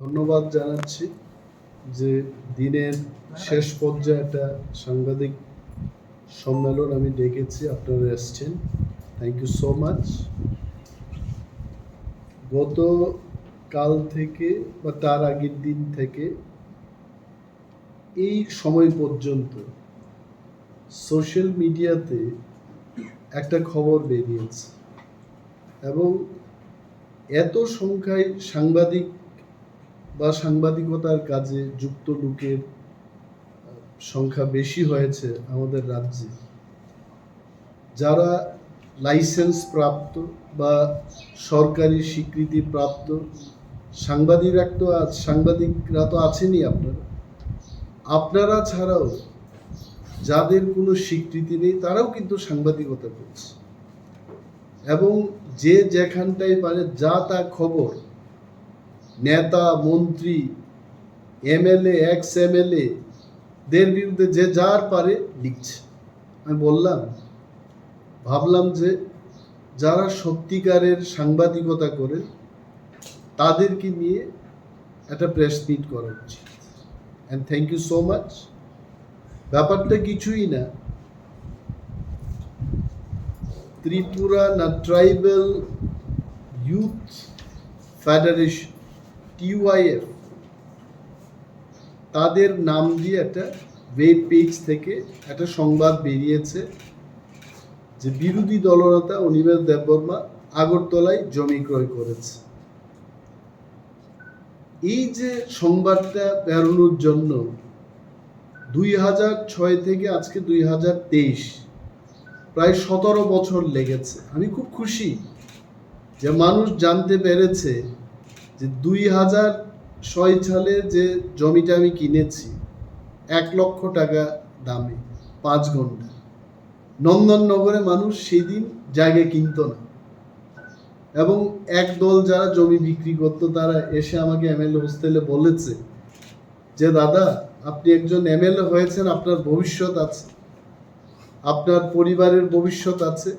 ধন্যবাদ জানাচ্ছি যে দিনের শেষ পর্যায়ে একটা সাংবাদিক সম্মেলন আমি ডেকেছি, আপনারা এসছেন, থ্যাংক ইউ সো মাচ। গত কাল থেকে বা তার আগের দিন থেকে এই সময় পর্যন্ত সোশ্যাল মিডিয়াতে একটা খবর বেরিয়েছে এবং এত সংখ্যায় সাংবাদিক বা সাংবাদিকতার কাজে যুক্ত লোকের সংখ্যা বেশি হয়েছে আমাদের রাজ্যে, যারা লাইসেন্স প্রাপ্ত বা সরকারি স্বীকৃতি প্রাপ্ত সাংবাদিকরা তো আছেনই। আপনারা ছাড়াও যাদের কোনো স্বীকৃতি নেই তারাও কিন্তু সাংবাদিকতা করছে এবং যে যেখানটায় পারে যা তা খবর নেতা মন্ত্রী এমএলএ এক্স এমএলএ দের বিরুদ্ধে যে যার পারে লিখছে। আমি ভাবলাম যে যারা সত্যিকারের সাংবাদিকতা করে তাদেরকে নিয়ে একটা প্রেস মিট করা উচিত। And thank you so much. ব্যাপারটা কিছুই না, Tripura tribal youth federation TYF তাদের নাম দিয়ে একটা ওয়েব পেজ থেকে একটা সংবাদ বেরিয়েছে যে বিরোধী দলনেতা অনিমেষ দেববর্মা আগরতলায় জমি ক্রয় করেছে। এই যে সংবাদটা বেরোনোর জন্য 2006 থেকে আজকে 2023 প্রায় 17 বছর লেগেছে। আমি খুব খুশি যে মানুষ জানতে পেরেছে যে 2006 সালে যে জমিটা আমি কিনেছি 1 লক্ষ টাকা দামে 5 ঘন্টা, নন্দননগরে মানুষ সেদিন জায়গা কিনত না এবং একদল যারা জমি বিক্রি করতো তারা এসে আমাকে এমএলএ হোস্টেলে বলেছে যে দাদা, আপনি একজন এমএলএ হয়েছেন, আপনার ভবিষ্যৎ আছে, আপনার পরিবারের ভবিষ্যৎ আছে,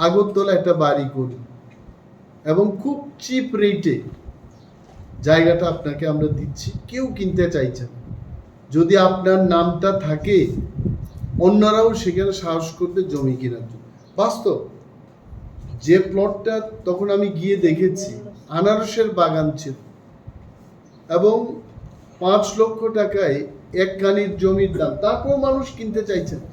আগরতলা একটা বাড়ি করুন এবং খুব চিপ রেটে জায়গাটা আপনাকে আমরা দিচ্ছি, কেউ কিনতে চাইছে না। যদি আপনার নামটা থাকে অন্যরাও সেখানে সাহস করবে জমি কেনার জন্য। বাস্তব যে প্লটটা তখন আমি গিয়ে দেখেছি আনারসের বাগান ছিল এবং 5 লক্ষ টাকায় এক কানির জমির দাম, তারপর মানুষ কিনতে চাইছে না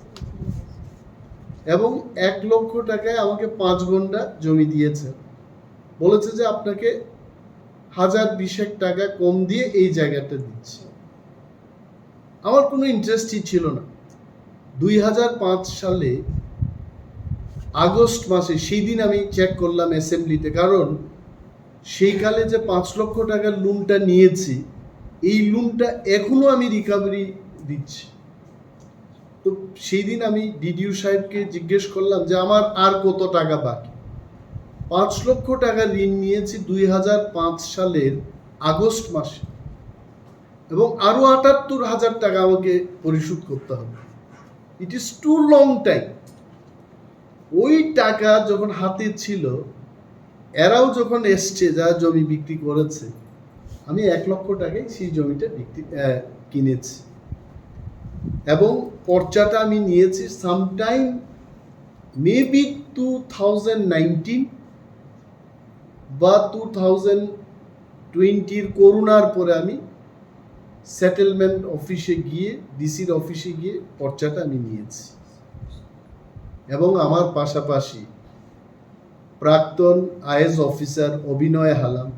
এবং 1 লক্ষ টাকায় আমাকে 5 ঘন্টা জমি দিয়েছে, বলেছে যে আপনাকে 1020 টাকা কম দিয়ে এই জায়গাটা দিচ্ছি। আমার কোনো ইন্টারেস্টই ছিল না। 2005 সালে আগস্ট মাসে, সেই দিন আমি চেক করলাম অ্যাসেম্বলিতে, কারণ সেই কালে যে 5 লক্ষ টাকার লোনটা নিয়েছি এই লোনটা এখনো আমি রিকভারি দিচ্ছি। তো সেই দিন আমি ডিডিও সাহেবকে জিজ্ঞেস করলাম যে আমার আর কত টাকা বাকি। 5 লক্ষ টাকা ঋণ নিয়েছি 2005 সালের আগস্ট মাসে এবং আরো 78,000 টাকা আমাকে পরিশোধ করতে হবে। It is too long time. ওই টাকা যখন হাতে ছিল, এরাও যখন এসছে যারা জমি বিক্রি করেছে, আমি 1 লক্ষ টাকায় সেই জমিটা কিনেছি এবং পর্চাটা আমি নিয়েছি সামটাইম মেবি 2019 বা 2020 করোনার পরে আমি সেটেলমেন্ট অফিসে গিয়ে, ডিসির অফিসে গিয়ে পর্চাটা আমি নিয়েছি এবং আমার পাশাপাশি প্রাক্তন আইএস অফিসার অভিনয় হালাম,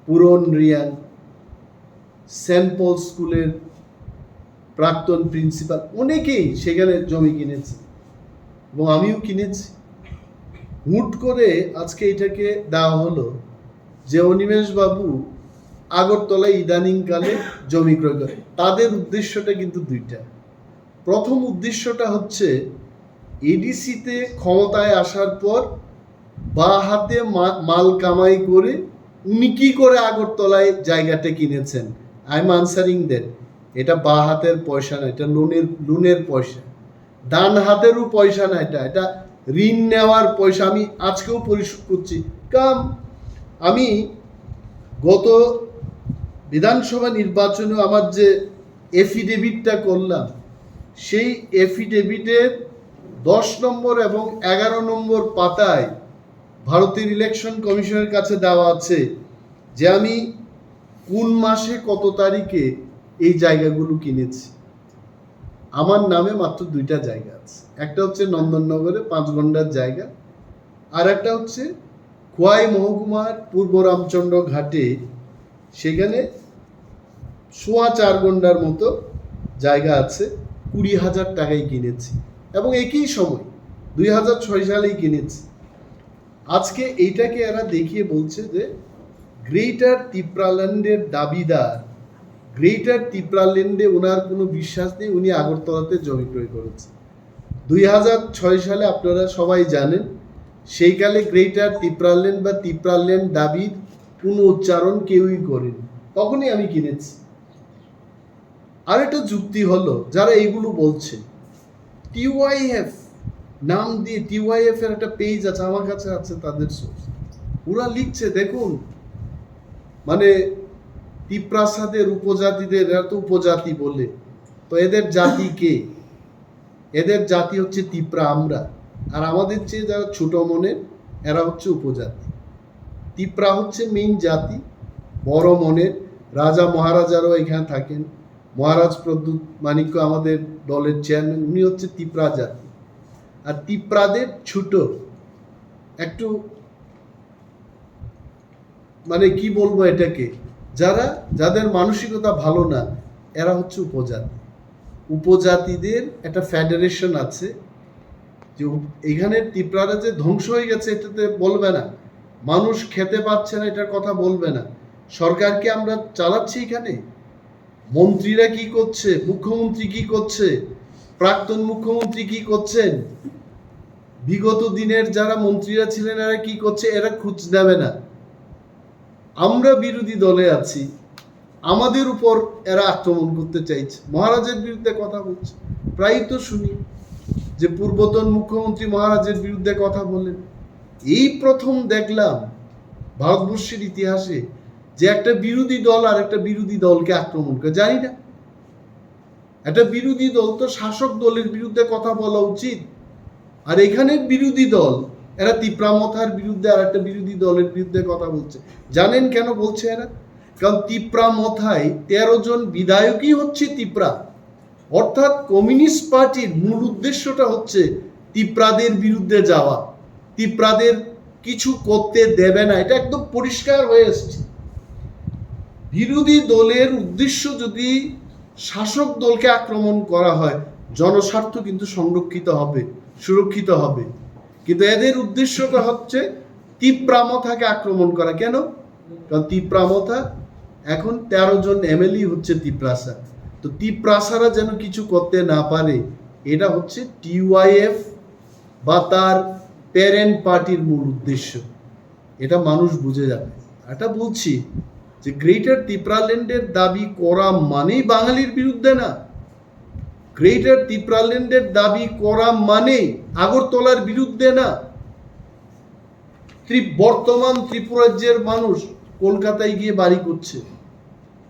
পুরন রিয়ান, সেন্ট পল স্কুলের প্রাক্তন প্রিন্সিপাল, অনেকেই সেখানে জমি কিনেছে এবং আমিও কিনেছি। হুট করে আজকে এটাকে দেওয়া হলো যে অনিমেষ বাবু আগরতলায় ইদানিংকালে জমি ক্রয় করে। তাদের উদ্দেশ্যটা কিন্তু দুইটা। প্রথম উদ্দেশ্যটা হচ্ছে এডিসিতে ক্ষমতায় আসার পর বা হাতে মাল কামাই করে উনি কি করে আগরতলায় জায়গাটা কিনেছেন। I am answering that. এটা বা হাতের পয়সা না, এটা লোনের পয়সা। ডান হাতেরও পয়সা না, এটা ঋণ নেওয়ার পয়সা। আমি আজকেও পরিশোধ করছি। আমি গত বিধানসভা নির্বাচনে আমার যে এফিডেভিটটা করলাম, সেই এফিডেভিটের 10 নম্বর এবং 11 নম্বর পাতায় ভারতের ইলেকশন কমিশনের কাছে দেওয়া আছে যে আমি কোন মাসে কত তারিখে এই জায়গাগুলো কিনেছি। আমার নামে মাত্র 2টা জায়গা আছে, একটা হচ্ছে নন্দননগরে 5 ঘন্টার জায়গা, আর একটা হচ্ছে খোয়াই মহকুমার পূর্ব রামচন্দ্র ঘাটে, সেখানে 4.25 ঘন্টার মতো জায়গা আছে। 20,000 টাকায় কিনেছি এবং একই সময় 2006 সালেই কিনেছি। আজকে এইটাকে এরা দেখিয়ে বলছে যে গ্রেটার তিপ্রাল্যান্ডের দাবিদার, গ্রেটার তিপ্রাল্যান্ডে ওনার কোনো বিশ্বাস নেই, উনি আগরতলাতে জমি ক্রয় করেছেন 2006 সালে। আপনারা সবাই জানেন সেইকালে গ্রেটার তিপ্রাল্যান্ড বা তিপ্রাল্যান্ড দাবির কোনো উচ্চারণ কেউই করেনি, তখনই আমি কিনেছি। আর একটা যুক্তি হলো, যারা এইগুলো বলছে টিওয়াইএফ নাম দিয়ে, টিওয়াইএফ এর একটা পেজ আছে, আমার কাছে আছে তাদের সোর্স, ওরা লিখছে দেখুন মানে তিপ্রাসাদের উপজাতিদের, এরা তো উপজাতি বলে, তো এদের জাতি কে? এদের জাতি হচ্ছে তিপ্রা আমরা, আর আমাদের চেয়ে যারা ছোট মনের এরা হচ্ছে উপজাতি। তিপ্রা হচ্ছে মেইন জাতি, বড় মনের। রাজা মহারাজারাও এখানে থাকেন, মহারাজ প্রদ্যুৎ মাণিক্য আমাদের দলের চেয়ারম্যান, উনি হচ্ছে তিপ্রা জাতি। আর তিপ্রাদের ছোট একটু মানে কি বলবো এটাকে, যাদের মানসিকতা ভালো না, এরা হচ্ছে উপজাতি। উপজাতিদের একটা ফেডারেশন আছে, যে এখানে তিপ্রারা যে ধ্বংস হয়ে গেছে এটাতে বলবে না, মানুষ খেতে পাচ্ছে না এটার কথা বলবে না। সরকারকে আমরা চালাচ্ছি, এখানে মন্ত্রীরা কি করছে, মুখ্যমন্ত্রী কি করছে, প্রাক্তন মুখ্যমন্ত্রী কি করছেন, বিগত দিনের যারা মন্ত্রীরা ছিলেন এরা কি করছে, এরা খোঁজ নেবে না। আমরা বিরোধী দলে আছি, আমাদের উপর এরা আক্রমণ করতে চাইছে, মহারাজের বিরুদ্ধে কথা বলছে। প্রায়ই তো শুনি যে পূর্বতন মুখ্যমন্ত্রী মহারাজের বিরুদ্ধে কথা বলেন। এই প্রথম দেখলাম ভারতবর্ষের ইতিহাসে যে একটা বিরোধী দল আর একটা বিরোধী দলকে আক্রমণ করে। জানি না, একটা বিরোধী দল তো শাসক দলের বিরুদ্ধে কথা বলা উচিত, আর এখানের বিরোধী দল এরা তিপ্রামথার বিরুদ্ধে আর একটা বিরোধী দলের বিরুদ্ধে কথা বলছে। জানেন কেন বলছে এরা? কারণ তিপ্রামথায় 13 জন বিধায়কই হচ্ছে তিপ্রা, অর্থাৎ কমিউনিস্ট পার্টির মূল উদ্দেশ্যটা হচ্ছে তিপ্রাদের বিরুদ্ধে যাওয়া, তিপ্রাদের কিছু করতে দেবে না, এটা একদম পরিষ্কার হয়ে এসছে। বিরোধী দলের উদ্দেশ্য যদি শাসক দলকে আক্রমণ করা হয়, জনস্বার্থ কিন্তু সংরক্ষিত হবে, সুরক্ষিত হবে। কিন্তু এদের উদ্দেশ্যটা হচ্ছে তিপ্রামথাকে আক্রমণ করা। কেন? কারণ তিপ্রামথা এখন 13 জন এমএলএ হচ্ছে তিপ্রাসা, তো তিপ্রাসারা যেন কিছু করতে না পারে, এটা হচ্ছে টিওয়াইএফ বা তার প্যারেন্ট পার্টির মূল উদ্দেশ্য। এটা মানুষ বুঝে যাবে। এটা বলছি যে গ্রেটার তিপ্রাল্যান্ডের দাবি করা মানেই বাঙালির বিরুদ্ধে না, গ্রেটার তিপ্রাল্যান্ডের দাবি করা মানে আগরতলার বিরুদ্ধে না। বর্তমান ত্রিপুরাজ্যের মানুষ কলকাতায় গিয়ে বাড়ি করছে,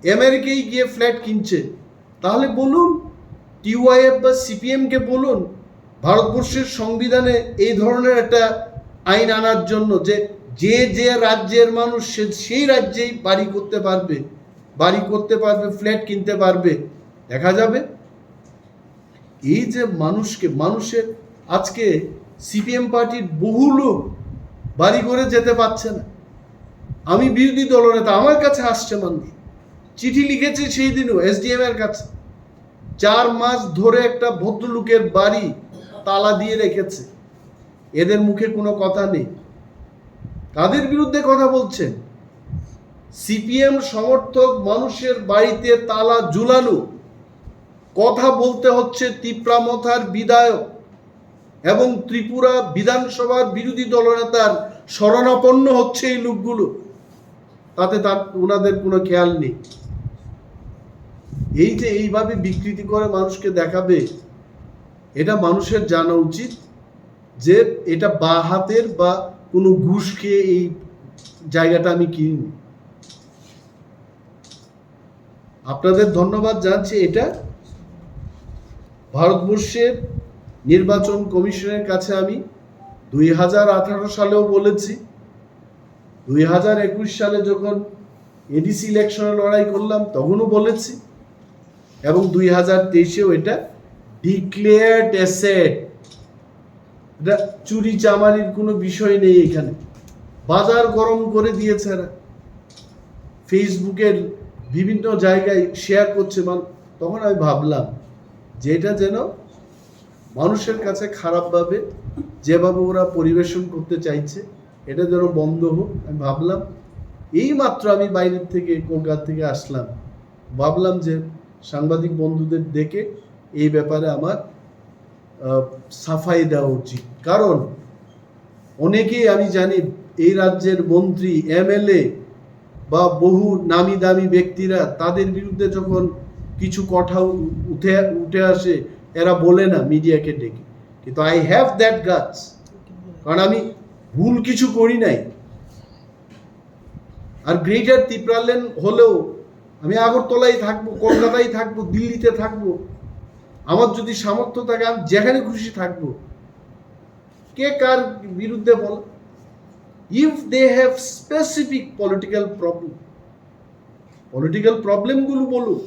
আমেরিকায় গিয়ে ফ্ল্যাট কিনছে, তাহলে বলুন টিওয়াইএফ বা সিপিএম কে বলুন ভারতবর্ষের সংবিধানে এই ধরনের একটা আইন আনার জন্য, যে যে যে রাজ্যের মানুষ সেই রাজ্যেই বাড়ি করতে পারবে, ফ্ল্যাট কিনতে পারবে। দেখা যাবে এই যে মানুষের আজকে সিপিএম পার্টির বহু লোক বাড়ি করে যেতে পারছে না। আমি বিরোধী দলনেতা, আমার কাছে আসছে মানুষ, চিঠি লিখেছে সেই দিনও এসডিএম এর কাছে, 4 মাস ধরে একটা ভদ্রলোকের বাড়ি তালা দিয়ে রেখেছে, এদের মুখে কোনো কথা নেই। কাদের বিরুদ্ধে কথা বলছেন? সিপিএম সমর্থক মানুষের বাড়িতে তালা ঝুলানো, কথা বলতে হচ্ছে তিপ্রামথার বিধায়ক এবং ত্রিপুরা বিধানসভার বিরোধী দলনেতার শরণাপন্ন হচ্ছে এই লোকগুলো, তাতে ওনাদের কোনো খেয়াল নেই। এই যে এইভাবে বিকৃতি করে মানুষকে দেখাবে, এটা মানুষের জানা উচিত যে এটা বা হাতের বা কোনো ঘুষ খেয়ে এই জায়গাটা আমি কিনি। আপনাদের ধন্যবাদ জানাচ্ছি। এটা ভারতবর্ষের নির্বাচন কমিশনের কাছে আমি 2018 সালেও বলেছি, 2021 সালে যখন এডিসি ইলেকশনে লড়াই করলাম তখনও বলেছি, এবং 2023-এও এটা ডিক্লেয়ার্ড অ্যাসেট। এটা চুরি চামারির কোনো বিষয় নেই এখানে। বাজার গরম করে দিয়েছে এরা, ফেসবুকের বিভিন্ন জায়গায় শেয়ার করছে। তখন আমি ভাবলাম যে এটা যেন মানুষের কাছে খারাপভাবে যেভাবে ওরা পরিবেশন করতে চাইছে এটা যেন বন্ধ হোক। আমি ভাবলাম, এই মাত্র আমি বাইরের থেকে কলকাতা থেকে আসলাম, ভাবলাম যে সাংবাদিক বন্ধুদের ডেকে এই ব্যাপারে আমার সাফাই দেওয়া উচিত। কারণ অনেকেই আমি জানি এই রাজ্যের মন্ত্রী, এমএলএ বা বহু নামি দামি ব্যক্তিরা তাদের বিরুদ্ধে যখন কিছু কথা উঠে আসে এরা বলে না মিডিয়াকে ডেকে, কিন্তু আই হ্যাভ দ্যাট গাটস, কারণ আমি ভুল কিছু করি নাই। আর গ্রেটার ত্রিপুরাল্যান্ড হলেও আমি আগরতলায় থাকবো, কলকাতায় থাকবো, দিল্লিতে থাকবো, আমার যদি সামর্থ্য থাকে আমি যেখানে খুশি থাকবো। কে কার বিরুদ্ধে বল? If they have specific political প্রবলেমগুলো বলুক,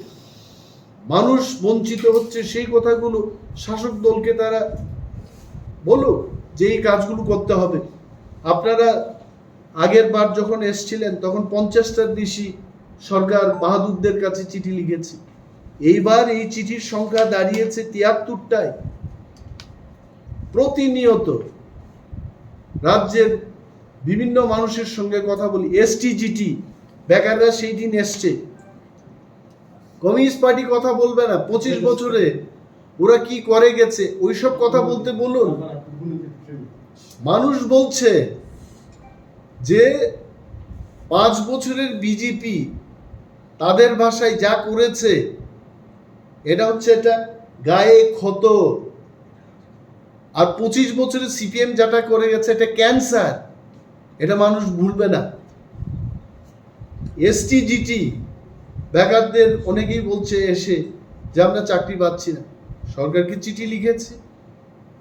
মানুষ বঞ্চিত হচ্ছে সেই কথাগুলো শাসক দলকে তারা বলুক যে এই কাজগুলো করতে হবে। আপনারা আগের বার যখন এসছিলেন তখন 50টার বেশি সরকার বাহাদুরদের কাছে চিঠি লিখেছে। এইবার এই চিঠির সংখ্যা দাঁড়িয়েছে 73টায়। প্রতিনিয়ত রাজ্যের বিভিন্ন মানুষের সঙ্গে কথা বলি। এসটিজিটি বেকাররা সেই দিন এসছে, কমিউনিস্ট পার্টি কথা বলবে না, 25 বছরে ওরা কি করে গেছে ওইসব কথা বলতে বলুন। মানুষ বলছে যে 5 বছরের বিজেপি তাদের ভাষায় যা করেছে এটা হচ্ছে এটা গায়ে ক্ষত, আর 25 বছরের সিপিএম যেটা করে গেছে এটা ক্যান্সার, এটা মানুষ ভুলবে না। এসটিজিটি বেকারদের অনেকেই বলছে এসে যে আমরা চাকরি পাচ্ছি না। সরকারকে চিঠি লিখেছি,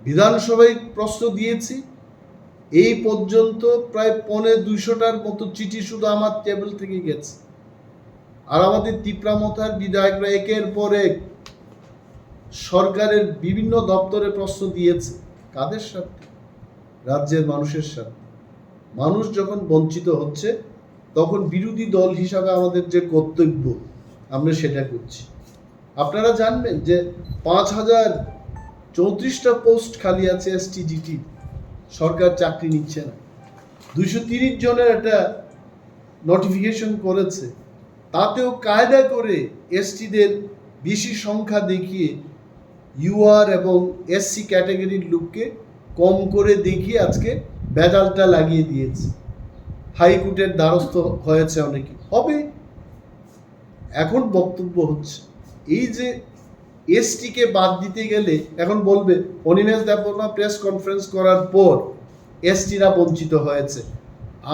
বিধানসভায় প্রশ্ন দিয়েছি, এই পর্যন্ত প্রায় 250টার মতো চিঠি শুধু আমার টেবিল থেকে গেছে। আর আমাদের ত্রিপুরামথার বিধায়করা একের পর এক সরকারের বিভিন্ন দপ্তরে প্রশ্ন দিয়েছে। কাদের সাথে? রাজ্যের মানুষের সাথে। মানুষ যখন বঞ্চিত হচ্ছে তখন বিরোধী দল হিসাবে আমাদের যে কর্তব্য আমরা সেটা করছি। আপনারা জানবেন যে 5034টা পোস্ট খালি আছে এসটিজিটি, সরকার চাকরি নিচ্ছে না। 230 জনের একটা নোটিফিকেশন করেছে, তাতেও কায়দা করে এসটিদের বেশি সংখ্যা দেখিয়ে ইউআর এবং এসসি ক্যাটাগরির লোককে কম করে দেখিয়ে আজকে ভেজালটা লাগিয়ে দিয়েছে। হাইকোর্টের দ্বারস্থ হয়েছে অনেকে, হবে। এখন বক্তব্য হচ্ছে এই যে এসটিকে বাদ দিতে গেলে এখন বলবে অনিমেষ দেববর্মা প্রেস কনফারেন্স করার পর এসটিরা বঞ্চিত হয়েছে।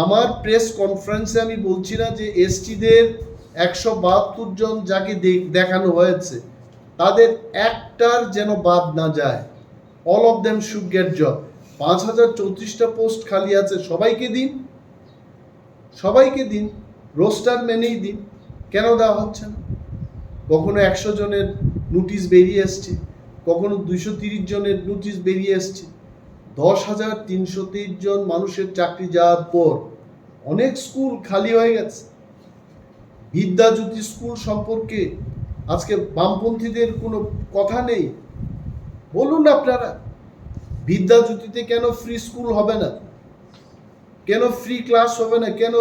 আমার প্রেস কনফারেন্সে আমি বলছি না যে এসটিদের 172 জন যাকে দেখানো হয়েছে তাদের একটার যেন বাদ না যায়। All of them should get job. 5034টা পোস্ট খালি আছে, সবাইকে দিন, রোস্টার মেনেই দিন। কেন দেওয়া হচ্ছে না? কখনো 100 জনের নোটিশ বেরিয়ে এসছে, কখনো 230 জনের নোটিশ বেরিয়ে এসছে। 10,323 জন মানুষের চাকরি যাওয়ার পর অনেক স্কুল খালি হয়ে গেছে। বিদ্যাজ্যোতি স্কুল সম্পর্কে আজকে বামপন্থীদের কোনো কথা নেই। বলুন আপনারা, বিদ্যাজ্যোতিতে কেন ফ্রি স্কুল হবে না? কেন ফ্রি ক্লাস হবে না? কেন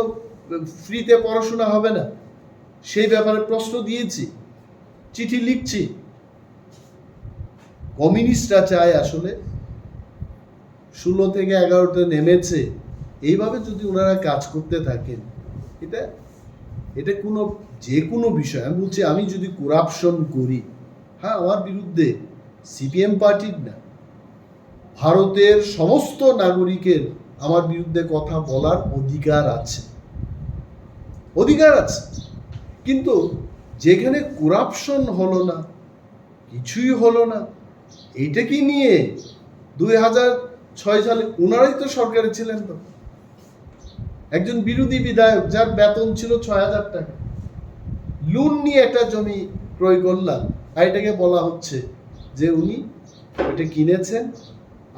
ফ্রিতে পড়াশোনা হবে না? সেই ব্যাপারে প্রশ্ন দিয়েছি, চিঠি লিখছি। কমিউনিস্টরা চায় আসলে 16 থেকে 11তে নেমেছে, এইভাবে যদি ওনারা কাজ করতে থাকেন এটা কোনো যে কোনো বিষয়, আমি বলছি আমি যদি করাপশন করি, হ্যাঁ আমার বিরুদ্ধে সিপিএম পার্টির না, ভারতের সমস্ত নাগরিকের আমার বিরুদ্ধে কথা বলার অধিকার আছে। কিন্তু যেখানে করাপশন হলো না, কিছুই হলো না, এইটাকে নিয়ে 2006 সালে ওনারাই তো সরকারে ছিলেন, তো একজন বিরোধী বিধায়ক যার বেতন ছিল 6,000 টাকা, লোন নিয়ে একটা জমি ক্রয় করলাম, আর এটাকে বলা হচ্ছে যে উনি এটা কিনেছেন,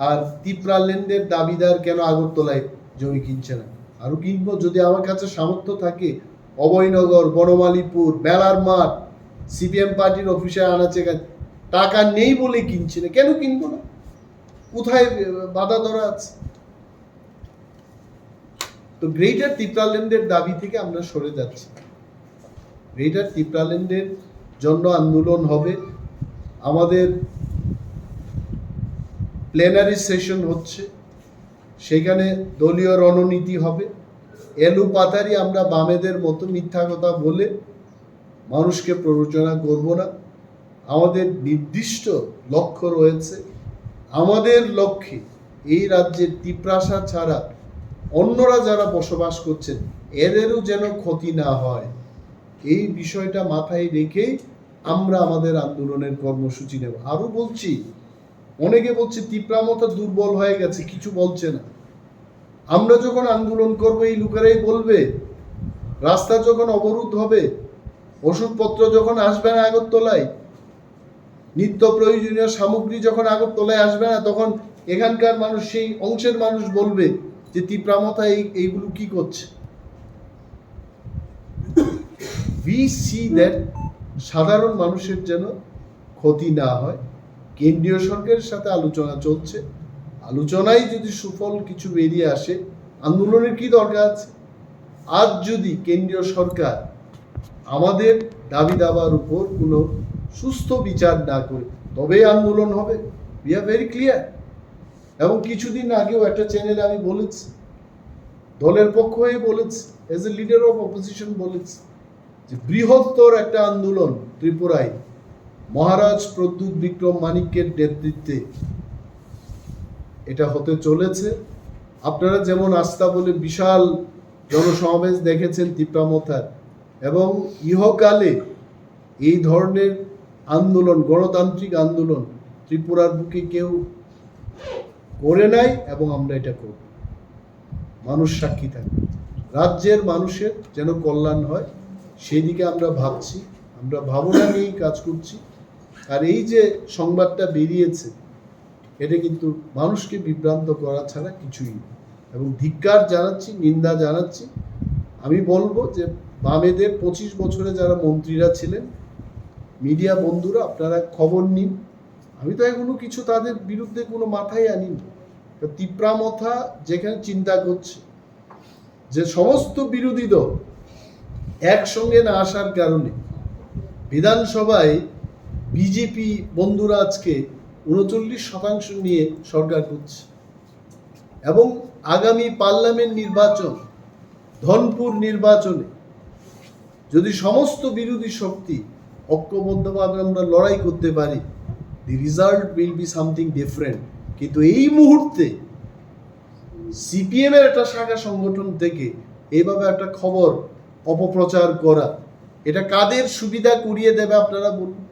আর তিপ্রাল্যান্ডের দাবিদার কেন আগরতলায় জমি কিনছে না? আরো কিনবো যদি আমার কাছে সামর্থ্য থাকে। অভয়নগর, বনমালীপুর, মেলার মাঠ, সিপিএম পার্টির অফিসে আনাচে টাকা নেই বলে কিনছি না, কেন কিনবো না? কোথায় বাধা ধরা আছে? তো গ্রেটার তিপ্রাল্যান্ডের দাবি থেকে আমরা সরে যাচ্ছি। গ্রেটার তিপ্রাল্যান্ডের জন্য আন্দোলন হবে। আমাদের প্লেনারি সেশন হচ্ছে, সেখানে দলীয় রণনীতি হবে। এলু পাতারি আমরা বামেদের মতো মিথ্যা কথা বলে মানুষকে প্ররোচনা করব না। আমাদের নির্দিষ্ট লক্ষ্য রয়েছে। আমাদের লক্ষ্যে এই রাজ্যের তিপ্রাসা ছাড়া অন্যরা যারা বসবাস করছেন এদেরও যেন ক্ষতি না হয়, এই বিষয়টা মাথায় রেখেই আমরা আমাদের আন্দোলনের কর্মসূচি নেব। আরো বলছি, অনেকে বলছে তিপ্রামতা দুর্বল হয়ে গেছে, কিছু বলছে না। আমরা যখন আন্দোলন করবো এই লোকেরাই বলবে, রাস্তা যখন অবরোধ হবে, ওষুধপত্র যখন আসবে না আগরতলায়, নিত্য প্রয়োজনীয় সামগ্রী যখন আগরতলায় আসবে না, তখন এখানকার মানুষ, সেই অংশের মানুষ বলবে যে তিপ্রামতা এইগুলো কি করছে। we see that সাধারণ মানুষের যেন ক্ষতি না হয়। কেন্দ্রীয় সরকারের সাথে আলোচনা চলছে, আলোচনায় যদি সুফল কিছু বেরিয়ে আসে, আন্দোলনের কি দরকার আছে? আজ যদি কেন্দ্রীয় সরকার আমাদের দাবি দাবার উপর কোনো সুস্থ বিচার না করে, তবেই আন্দোলন হবে। We are very clear. এবং কিছুদিন আগেও একটা চ্যানেলে আমি বলেছি, দলের পক্ষ হয়ে বলেছি, as a leader of opposition বলেছি যে বৃহত্তর একটা আন্দোলন ত্রিপুরায় মহারাজ প্রদ্যুৎ বিক্রম মানিক্যের নেতৃত্বে এটা হতে চলেছে। আপনারা যেমন আস্থা বলে বিশাল জনসমাবেশ দেখেছেন তিপ্রামথার, এবং ইহকালে এই ধরনের আন্দোলন, গণতান্ত্রিক আন্দোলন ত্রিপুরার বুকে কেউ করে নাই, এবং আমরা এটা করব। মানুষ সাক্ষী থাকবে, রাজ্যের মানুষের যেন কল্যাণ হয় সেই দিকে আমরা ভাবছি, আমরা ভাবনা নিয়েই কাজ করছি। আর এই যে সংবাদটা বেরিয়েছে, এটা কিন্তু মানুষকে বিভ্রান্ত করা ছাড়া কিছুই না, এবং ধিক্কার জানাচ্ছি, নিন্দা জানাচ্ছি। আমি বলবো যে বামেদের 25 বছরে যারা মন্ত্রীরা ছিলেন, মিডিয়া বন্ধুরা আপনারা খবর নিন। আমি তো এখনো কিছু তাদের বিরুদ্ধে কোনো মাথায় আনিনি। তিপ্রামথা যেখানে চিন্তা করছে যে সমস্ত বিরোধী দল একসঙ্গে না আসার কারণে বিধানসভায় বিজেপি বন্ধুরা আজকে 39% নিয়ে সরকার করছে, এবং আগামী পার্লামেন্ট নির্বাচন, ধনপুর নির্বাচনে যদি সমস্ত বিরোধী শক্তি ঐক্যবদ্ধভাবে আমরা লড়াই করতে পারি, দি result will be something different. কিন্তু এই মুহূর্তে সিপিএম এর একটা শাখা সংগঠন থেকে এইভাবে একটা খবর অপপ্রচার করা, এটা কাদের সুবিধা করিয়ে দেবে আপনারা বলুন?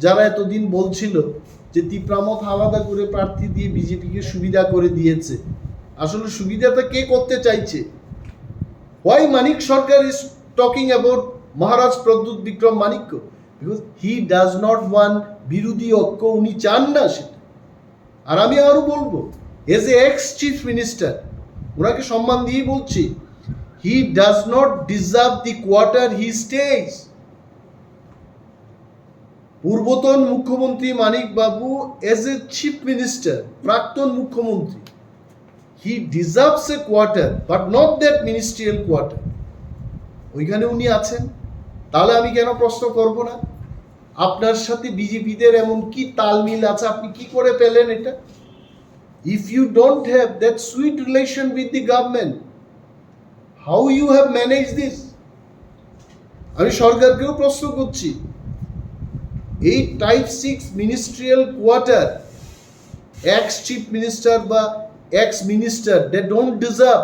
যারা এতদিন বলছিল যে তিপ্রামথ আলাদা করে প্রার্থী দিয়ে বিজেপিকে সুবিধা করে দিয়েছে, আসলে সুবিধাটা কে করতে চাইছে? Why Manik Sarkar is talking about Maharaj Pradyut Vikram Manikko? Because he does not want বিরোধী ঐক্য, উনি চান না সেটা। আর আমি আরো বলবো, as a x chief minister, ওনাকে সম্মান দিয়ে বলছি, he does not deserve the quarter he stays. পূর্বতন মুখ্যমন্ত্রী মানিক বাবু এজ এ চিফ মিনিস্টার, প্রাক্তন মুখ্যমন্ত্রী, he deserves a quarter but not that ministerial quarter. ওইখানে উনি আছেন, তাহলে আমি কেন প্রশ্ন করব না? আপনার সাথে বিজেপিদের এমন কি তালমিল আছে, আপনি কি করে পেলেন এটা? If you don't have that sweet relation with the government, how you have managed this? আমি সরকারকেও প্রশ্ন করছি, এই type 6 ministerial quarter ex chief minister বা ex minister, they don't deserve.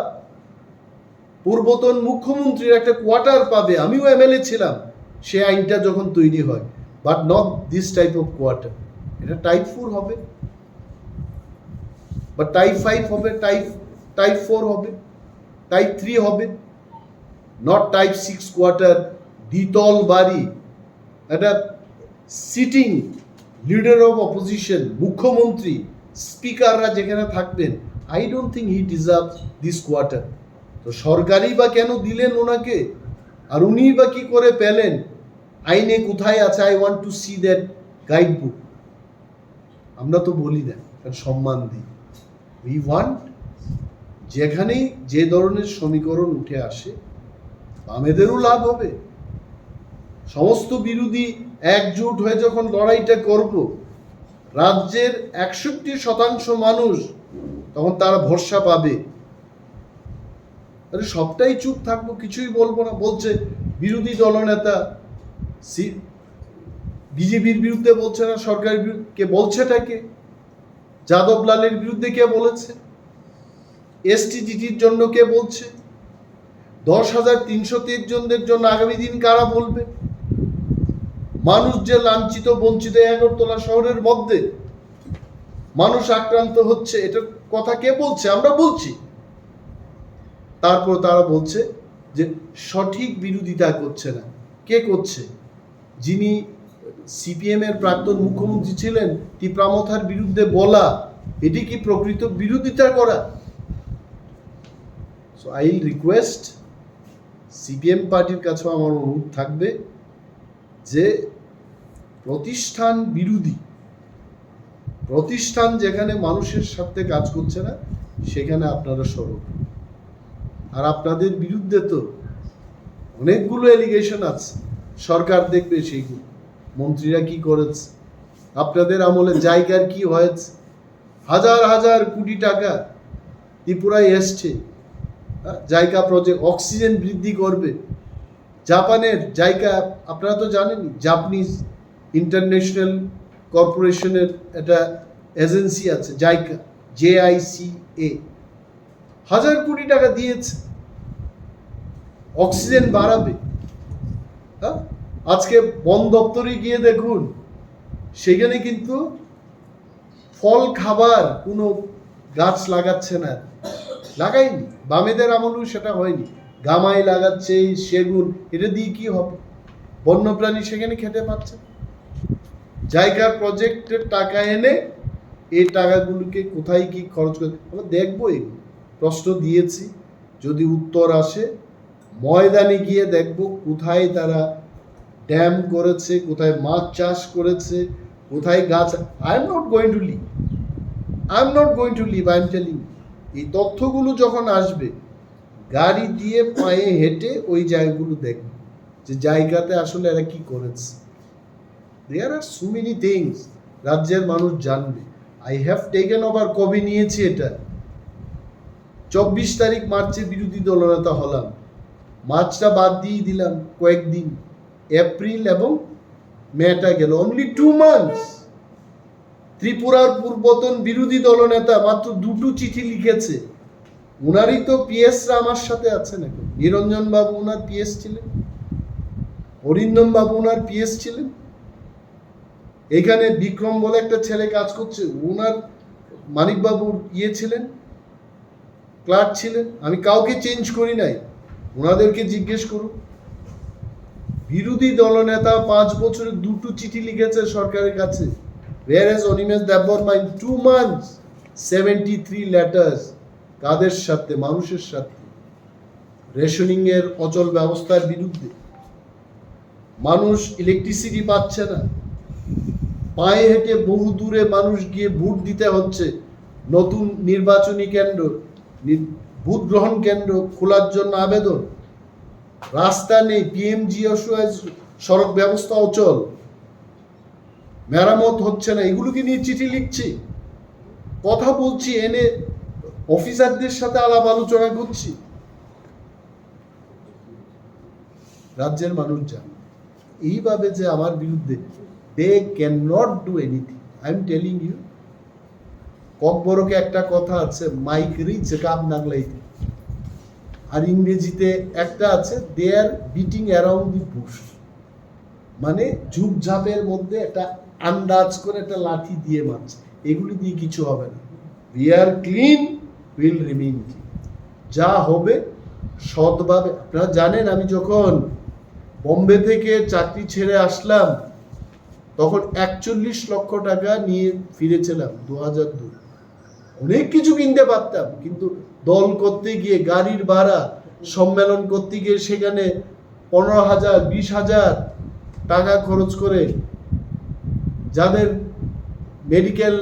পূর্বতন মুখ্যমন্ত্রীর একটা কোয়ার্টার পাবে। আমিও এমএলএ ছিলাম, সে আইনটা যখন তৈরি হয়, but not this type of quarter. এটা টাইপ 4 হবে, বা টাইপ 5 হবে, টাইপ 4 হবে, টাইপ 3 হবে, নট টাইপ 6 কোয়ার্টার, দ্বিতল বাড়ি, একটা সিটিং লিডার অফ অপোজিশন, মুখ্যমন্ত্রী, স্পিকাররা যেখানে থাকবেন, I don't think he deserve this quarter. তো সরকারই বা কেন দিলেন ওনাকে, আর উনি বা কি করে পেলেন? আইনে কোথায় আছে? I want to see that guide book. আমরা তো বলি না, কারণ সম্মান দিই। উই ওয়ান্ট, যেখানেই যে ধরনের সমীকরণ উঠে আসে, বামেদেরও লাভ হবে, সমস্ত বিরোধী একজোট হয়ে যখন লড়াইটা করব, রাজ্যের 61% মানুষ তখন তারা ভরসা পাবে। আরে সবটাই চুপ থাকবো, কিছুই বলবো না। বলছে বিরোধী দলনেতা বিজেপির বিরুদ্ধে বলছে না, সরকারের বিরুদ্ধে। কে বলছেটাকে? যাদব লালের বিরুদ্ধে কে বলেছে? এসটিজিটির জন্য কে বলছে? 10,323 জনদের জন্য আগামী দিন কারা বলবে? মানুষ যে লাঞ্ছিত বঞ্চিত, আগরতলা শহরের মধ্যে মানুষ আক্রান্ত হচ্ছে, এটার কথা কে বলছে? আমরা বলছি। তারপর তারা বলছে যে সঠিক বিরোধিতা করছে না। কে করছে? যিনি সিপিএম এর প্রাক্তন মুখ্যমন্ত্রী ছিলেন, টিপ্রামথার বিরুদ্ধে বলা, এটি কি প্রকৃত বিরোধিতা করা? So I will request, CPM পার্টির কাছেও আমার অনুরোধ থাকবে যে প্রতিষ্ঠান বিরোধী প্রতিষ্ঠান যেখানে মানুষের সাথে কাজ করছে না, সেখানে আপনারা সরব। আর আপনাদের বিরুদ্ধে তো অনেকগুলো এলিগেশন আছে, সরকার দেখবে সেইগুলো। মন্ত্রীরা কি করেছে, আপনাদের আমলে জায়গার কি হয়েছে, হাজার হাজার কোটি টাকা ত্রিপুরায় এসছে জায়গা প্রজেক্ট, অক্সিজেন বৃদ্ধি করবে। জাপানের জায়গা, আপনারা তো জানেনই, জাপানিজ ইন্টারন্যাশনাল কর্পোরেশনের একটা এজেন্সি আছে জায়গা, JICA, হাজার কোটি টাকা দিয়েছে, অক্সিজেন বাড়াবে। হ্যাঁ, আজকে বন দপ্তরে গিয়ে দেখুন, সেখানে কিন্তু ফল খাবার কোনো গাছ লাগাচ্ছে না, লাগায়নি। বামেদের আমলেও সেটা হয়নি। গামাই লাগাচ্ছে, সেগুন, এটা দিয়ে কি হবে? বন্যপ্রাণী সেখানে খেতে পাচ্ছে। জায়গার প্রজেক্টের টাকা এনে এই টাকাগুলোকে কোথায় কি খরচ করে আমরা দেখবো। এগুলো প্রশ্ন দিয়েছি, যদি উত্তর আসে ময়দানে গিয়ে দেখব কোথায় তারা ড্যাম করেছে, কোথায় মাছ চাষ করেছে, কোথায় গাছ। I am not going to leave, I am telling. এই তথ্যগুলো যখন আসবে, গাড়ি দিয়ে পায়ে হেঁটে ওই জায়গাগুলো দেখব, যে জায়গাতে আসলে এরা কি করেছে। দেয়ার আর সো মেনি থিংস রাজ্যের মানুষ জানবে। I have taken over. কবে নিয়েছি এটা? 24 তারিখ মার্চে বিরোধী দলনেতা হলাম, মার্চটা বাদ দিয়ে দিলাম কয়েকদিন, এপ্রিল এবং মেটা গেল, অনলি 2 months। ত্রিপুরার পূর্বতন বিরোধী দলনেতা মাত্র 2টো চিঠি লিখেছে। উনারই তো পিএসরা আমার সাথে আছেন এখন। নিরঞ্জন বাবু উনার পিএস ছিলেন, অরিন্দম বাবু উনার পিএস ছিলেন। এখানে বিক্রম বলে একটা ছেলে কাজ করছে, উনার মানিকবাবুর ছিলেন, ক্লার্ক ছিলেন। আমি কাউকে চেঞ্জ করি নাই, ওনাদেরকে জিজ্ঞেস করুন। বিরোধী দলনেতা 5 বছরে 2টো চিঠি লিখেছে সরকারের কাছে। whereas Animesh Debbarma in 2 months 73 letters। কাদের সাথে? মানুষের সাথে। রেশনিং এর অচল ব্যবস্থার বিরুদ্ধে। মানুষ ইলেকট্রিসিটি পাচ্ছে না, পায়ে হেঁটে বহু দূরে মানুষ গিয়ে ভোট দিতে হচ্ছে। নতুন নির্বাচনী কেন্দ্র, ভোট গ্রহণ কেন্দ্র খোলার জন্য আবেদন, রাস্তা নেই, PMGSY সড়ক ব্যবস্থা অচল, মেরামত হচ্ছে না। এগুলোকে নিয়ে চিঠি লিখছি, কথা বলছি, এনে অফিসারদের সাথে আলাপ আলোচনা করছি। রাজ্যের মানুষ জানে এইভাবে যে আমার বিরুদ্ধে they cannot do anything. I am telling you, ককবরকে একটা কথা আছে, মাইক রিচ কাপ নাগলাইতে, আর ইংরেজিতে একটা আছে, they are beating around the bush. মানে ঝুপঝাপের মধ্যে একটা আন্দাজ করে একটা লাঠি দিয়ে মারছে, এগুলি দিয়ে কিছু হবে না। We are clean, will remain clean. যা হবে সৎভাবে। আপনারা জানেন আমি যখন বোম্বে থেকে চাকরি ছেড়ে আসলাম তখন 41 লক্ষ টাকা নিয়ে ফিরেছিলাম 2002। অনেক কিছু কিনতে পারতাম, কিন্তু দল করতে গিয়ে, গাড়ির ভাড়া, সম্মেলন করতে গিয়ে সেখানে 15,000 20,000 টাকা খরচ করে, যাদের মেডিকেল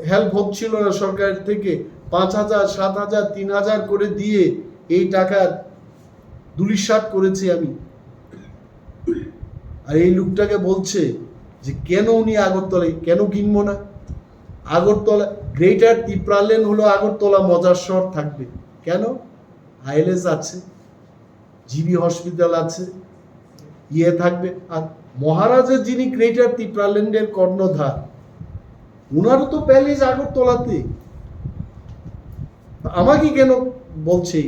হেল্প হচ্ছিল না সরকার থেকে 5,000 7,000 3,000 করে দিয়ে এই টাকার দুলিশাত করেছি আমি। আর এই লোকটাকে বলছে যে কেন উনি আগরতলায়, কেন কিনবো না? আগরতলা গ্রেটার টিপ্রালেন হলো আগরতলা মজার শহর থাকবে কেন? আইএলএস আছে, জিবি হসপিটাল আছে, ইয়ে থাকবে। আর মহারাজের যিনি গ্রেটার টিপ্রাল্যান্ডের কর্ণধার, উনারও তো প্যালেস আগরতলাতে। আমাকে কেন বলছে?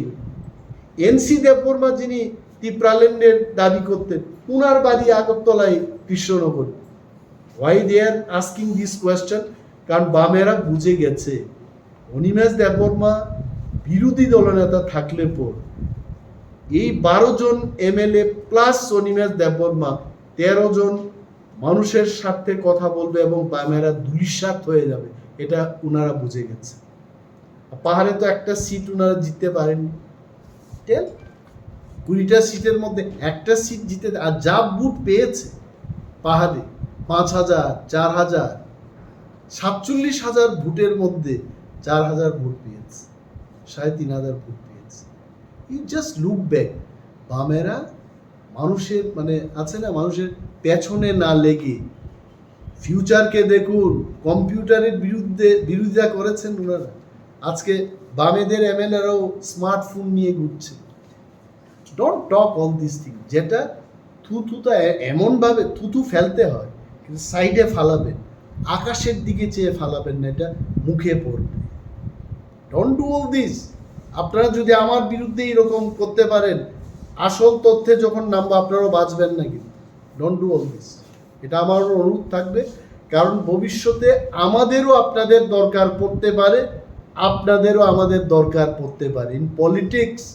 এনসি দেববর্মা যিনি টিপ্রাল্যান্ডের দাবি করতেন, উনার বাড়ি আগরতলায় Krishnanagar. Why they are asking this question? কারণ বামেরা বুঝে গেছে অনিমেষ দেববর্মা বিরোধী দলনেতা থাকলে পর এই 12 জন এমএলএ প্লাস অনিমেষ দেববর্মা 13 জন মানুষের স্বার্থে কথা বলবে এবং বামেরা ধূলিসাৎ হয়ে যাবে, এটা উনারা বুঝে গেছে। পাহাড়ে তো একটা সিট উনারা জিততে পারেননি, 20টা সিটের মধ্যে একটা সিট জিতে, আর যা বুট পেয়েছে পাহাড়ে 5,000 4,000 47,000 ভোটের মধ্যে 4,000 ভোট পেয়েছে, 3,500 ভোট পেয়েছে। You just look back. বামেরা মানুষের মানে আছে না, মানুষের পেছনে না লেগে ফিউচারকে দেখুন। কম্পিউটারের বিরোধিতা করেছেন ওনারা, আজকে বামেদের এমএলএরাও স্মার্টফোন নিয়ে ঘুরছে। Don't talk all this thing. যেটা থুতুটা এমনভাবে থুতু ফেলতে হয়, কিন্তু সাইডে ফালাবেন, আকাশের দিকে চেয়ে ফালাবেন না, এটা মুখে পড়বে। Don't do all this. আপনারা যদি আমার বিরুদ্ধে এরকম করতে পারেন, আসল তথ্যে যখন নামবো আপনারাও বাঁচবেন না। কিন্তু ডোন্ট ডু অল দিস, এটা আমার অনুরোধ থাকবে। কারণ ভবিষ্যতে আমাদেরও আপনাদের দরকার পড়তে পারে, আপনাদেরও আমাদের দরকার পড়তে পারে। In politics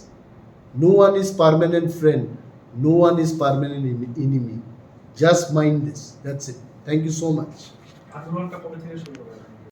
no one is permanent friend, no one is permanent enemy. Just mind this. That's it. Thank you so much.